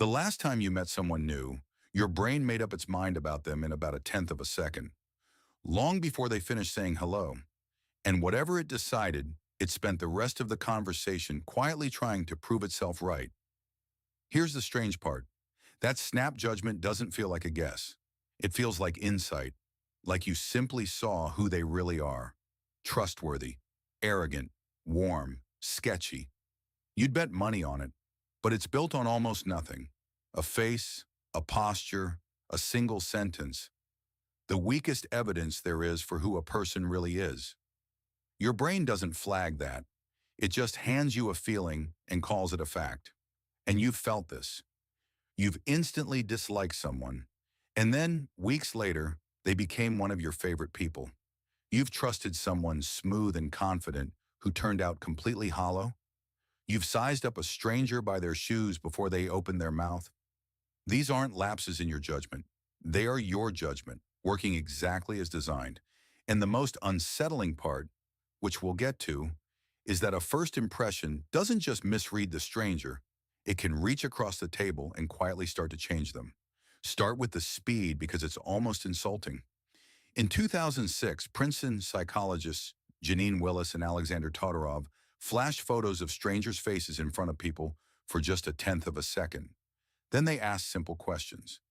The last time you met someone new, your brain made up its mind about them in about a tenth of a second, long before they finished saying hello. And whatever it decided, it spent the rest of the conversation quietly trying to prove itself right. Here's the strange part. That snap judgment doesn't feel like a guess. It feels like insight, like you simply saw who they really are. Trustworthy, arrogant, warm, sketchy. You'd bet money on it, but it's built on almost nothing. A face, a posture, a single sentence. The weakest evidence there is for who a person really is. Your brain doesn't flag that. It just hands you a feeling and calls it a fact. And you've felt this. You've instantly disliked someone, and then, weeks later, they became one of your favorite people. You've trusted someone smooth and confident who turned out completely hollow. You've sized up a stranger by their shoes before they opened their mouth. These aren't lapses in your judgment. They are your judgment, working exactly as designed. And the most unsettling part, which we'll get to, is that a first impression doesn't just misread the stranger. It can reach across the table and quietly start to change them. Start with the speed because it's almost insulting. In 2006, Princeton psychologists Janine Willis and Alexander Todorov flashed photos of strangers' faces in front of people for just a tenth of a second. Then they asked simple questions.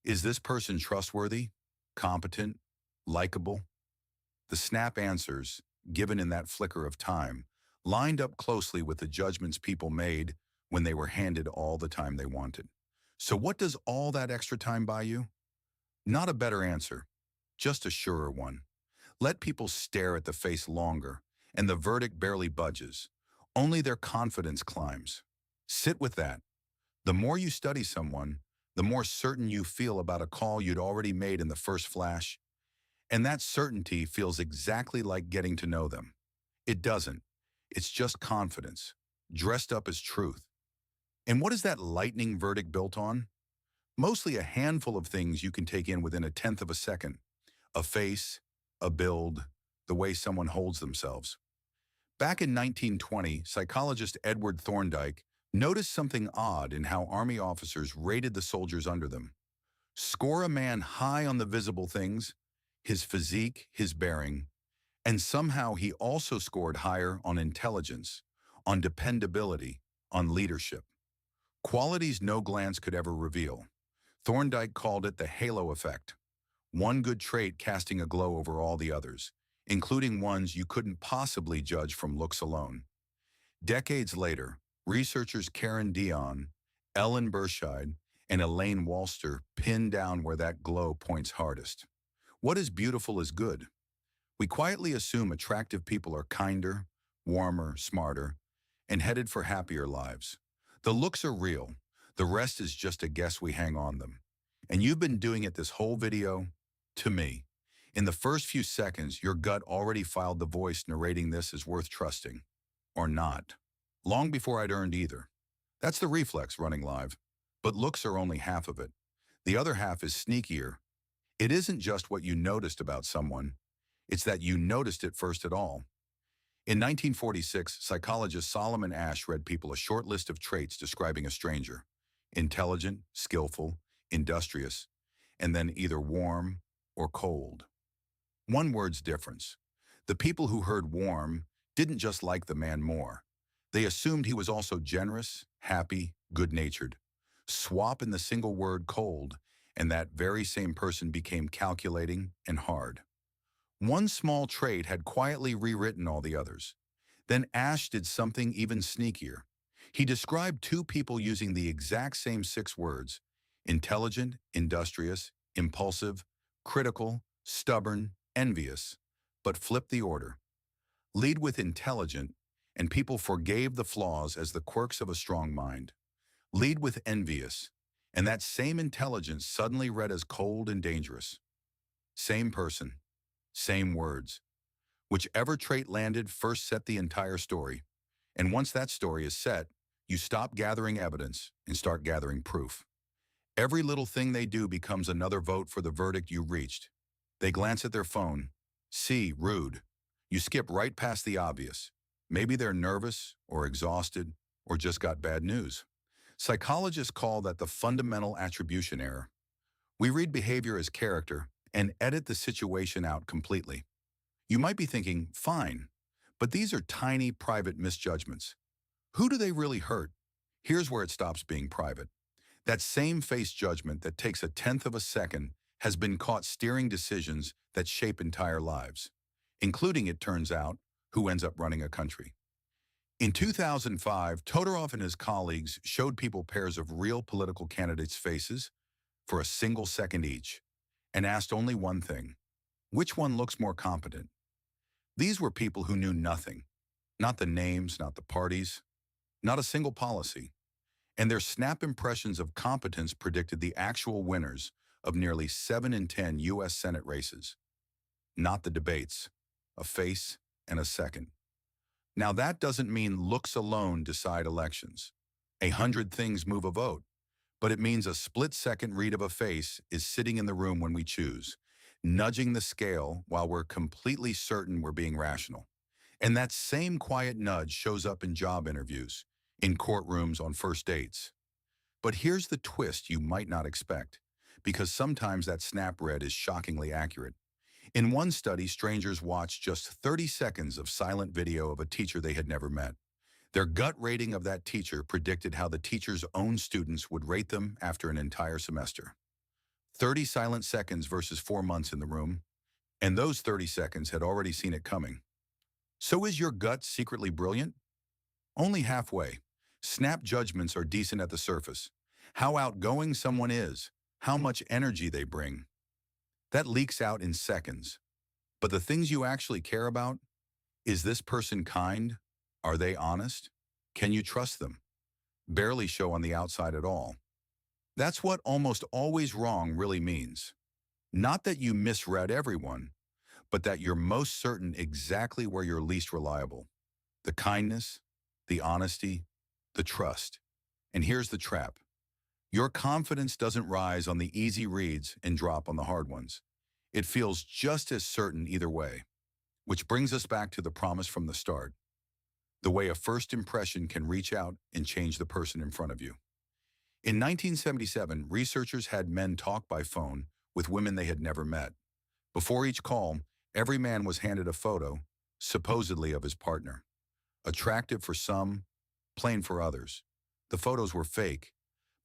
Is this person trustworthy, competent, likable? The snap answers, given in that flicker of time, lined up closely with the judgments people made when they were handed all the time they wanted. So what does all that extra time buy you? Not a better answer, just a surer one. Let people stare at the face longer, and the verdict barely budges. Only their confidence climbs. Sit with that. The more you study someone, the more certain you feel about a call you'd already made in the first flash. And that certainty feels exactly like getting to know them. It doesn't. It's just confidence, dressed up as truth. And what is that lightning verdict built on? Mostly a handful of things you can take in within a tenth of a second. A face, a build, the way someone holds themselves. Back in 1920, psychologist Edward Thorndike noticed something odd in how Army officers rated the soldiers under them. Score a man high on the visible things, his physique, his bearing, and somehow he also scored higher on intelligence, on dependability, on leadership. Qualities no glance could ever reveal. Thorndike called it the halo effect. One good trait casting a glow over all the others, including ones you couldn't possibly judge from looks alone. Decades later, researchers Dion, Ellen Berscheid, and Elaine Walster pinned down where that glow points hardest. What is beautiful is good. We quietly assume attractive people are kinder, warmer, smarter, and headed for happier lives. The looks are real. The rest is just a guess we hang on them. And you've been doing it this whole video to me. In the first few seconds, your gut already filed the voice narrating this as worth trusting. Or not. Long before I'd earned either. That's the reflex running live. But looks are only half of it. The other half is sneakier. It isn't just what you noticed about someone. It's that you noticed it first at all. In 1946, psychologist Solomon Asch read people a short list of traits describing a stranger. Intelligent, skillful, industrious, and then either warm or cold. One word's difference. The people who heard warm didn't just like the man more. They assumed he was also generous, happy, good-natured. Swap in the single word cold, and that very same person became calculating and hard. One small trait had quietly rewritten all the others. Then Asch did something even sneakier. He described two people using the exact same 6 words: intelligent, industrious, impulsive, critical, stubborn, envious, but flipped the order. Lead with intelligent, and people forgave the flaws as the quirks of a strong mind. Lead with envious, and that same intelligence suddenly read as cold and dangerous. Same person. Same words. Whichever trait landed first set the entire story. And once that story is set, you stop gathering evidence and start gathering proof. Every little thing they do becomes another vote for the verdict you reached. They glance at their phone. See, rude. You skip right past the obvious. Maybe they're nervous or exhausted or just got bad news. Psychologists call that the fundamental attribution error. We read behavior as character and edit the situation out completely. You might be thinking, fine, but these are tiny private misjudgments. Who do they really hurt? Here's where it stops being private. That same face judgment that takes a tenth of a second has been caught steering decisions that shape entire lives, including, it turns out, who ends up running a country. In 2005, Todorov and his colleagues showed people pairs of real political candidates' faces for a single second each and asked only one thing: which one looks more competent? These were people who knew nothing, not the names, not the parties, not a single policy. And their snap impressions of competence predicted the actual winners of nearly 7 in 10 U.S. Senate races. Not the debates, a face and a second. Now that doesn't mean looks alone decide elections. 100 things move a vote, but it means a split-second read of a face is sitting in the room when we choose, nudging the scale while we're completely certain we're being rational. And that same quiet nudge shows up in job interviews, in courtrooms, on first dates. But here's the twist you might not expect, because sometimes that snap read is shockingly accurate. In one study, strangers watched just 30 seconds of silent video of a teacher they had never met. Their gut rating of that teacher predicted how the teacher's own students would rate them after an entire semester. 30 silent seconds versus 4 months in the room, and those 30 seconds had already seen it coming. So is your gut secretly brilliant? Only halfway. Snap judgments are decent at the surface. How outgoing someone is, how much energy they bring. That leaks out in seconds. But the things you actually care about: is this person kind? Are they honest? Can you trust them? Barely show on the outside at all. That's what almost always wrong really means. Not that you misread everyone, but that you're most certain exactly where you're least reliable. The kindness, the honesty, the trust. And here's the trap. Your confidence doesn't rise on the easy reads and drop on the hard ones. It feels just as certain either way. Which brings us back to the promise from the start. The way a first impression can reach out and change the person in front of you. In 1977, researchers had men talk by phone with women they had never met. Before each call, every man was handed a photo, supposedly of his partner. Attractive for some, plain for others. The photos were fake,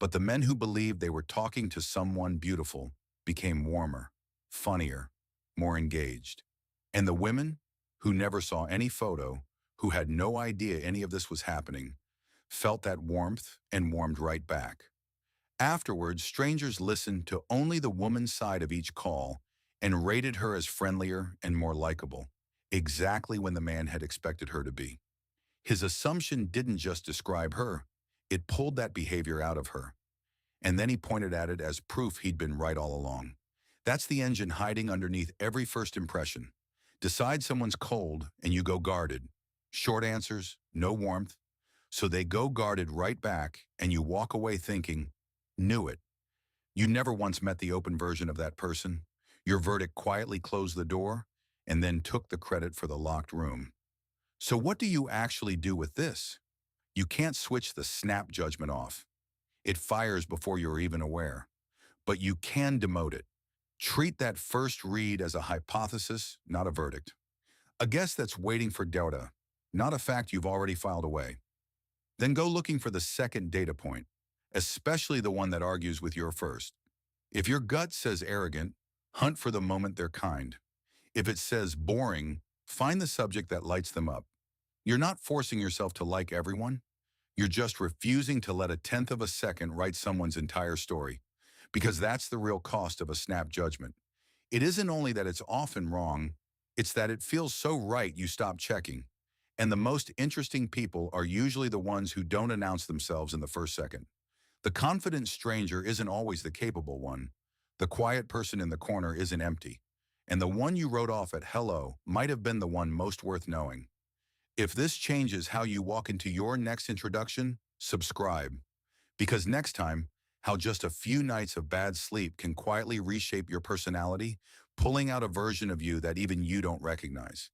but the men who believed they were talking to someone beautiful became warmer, funnier, more engaged. And the women, who never saw any photo, who had no idea any of this was happening, felt that warmth and warmed right back. Afterwards, strangers listened to only the woman's side of each call and rated her as friendlier and more likable, exactly when the man had expected her to be. His assumption didn't just describe her, it pulled that behavior out of her. And then he pointed at it as proof he'd been right all along. That's the engine hiding underneath every first impression. Decide someone's cold and you go guarded. Short answers, no warmth. So they go guarded right back and you walk away thinking, knew it. You never once met the open version of that person. Your verdict quietly closed the door and then took the credit for the locked room. So what do you actually do with this? You can't switch the snap judgment off. It fires before you're even aware. But you can demote it. Treat that first read as a hypothesis, not a verdict. A guess that's waiting for data, not a fact you've already filed away. Then go looking for the second data point, especially the one that argues with your first. If your gut says arrogant, hunt for the moment they're kind. If it says boring, find the subject that lights them up. You're not forcing yourself to like everyone. You're just refusing to let a tenth of a second write someone's entire story, because that's the real cost of a snap judgment. It isn't only that it's often wrong, it's that it feels so right you stop checking. And the most interesting people are usually the ones who don't announce themselves in the first second. The confident stranger isn't always the capable one. The quiet person in the corner isn't empty. And the one you wrote off at hello might have been the one most worth knowing. If this changes how you walk into your next introduction, subscribe. Because next time, how just a few nights of bad sleep can quietly reshape your personality, pulling out a version of you that even you don't recognize.